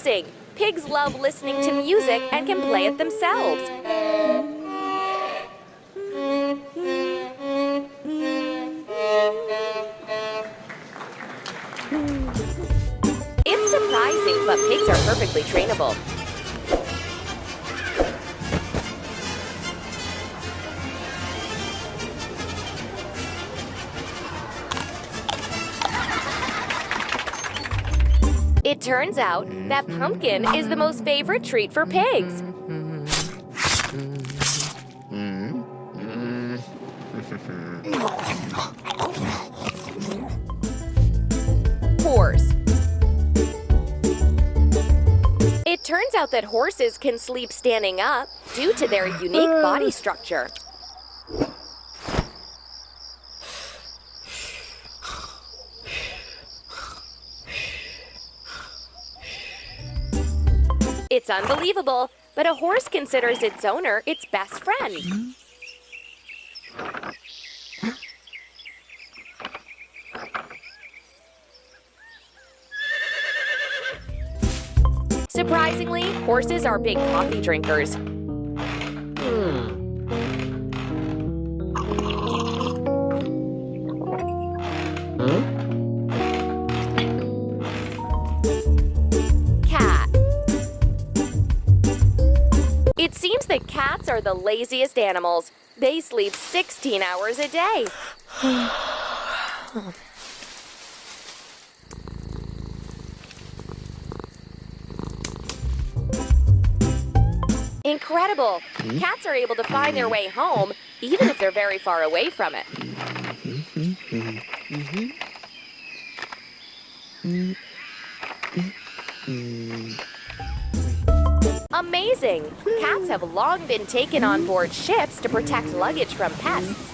amazing! Pigs love listening to music and can play it themselves. It's surprising, but pigs are perfectly trainable. It turns out that pumpkin is the most favorite treat for pigs. Horse. It turns out that horses can sleep standing up due to their unique body structure. It's unbelievable, but a horse considers its owner its best friend. Surprisingly, horses are big coffee drinkers. Cat. It seems that cats are the laziest animals. They sleep 16 hours a day. Incredible! Cats are able to find their way home, even if they're very far away from it. Amazing! Cats have long been taken on board ships to protect luggage from pests.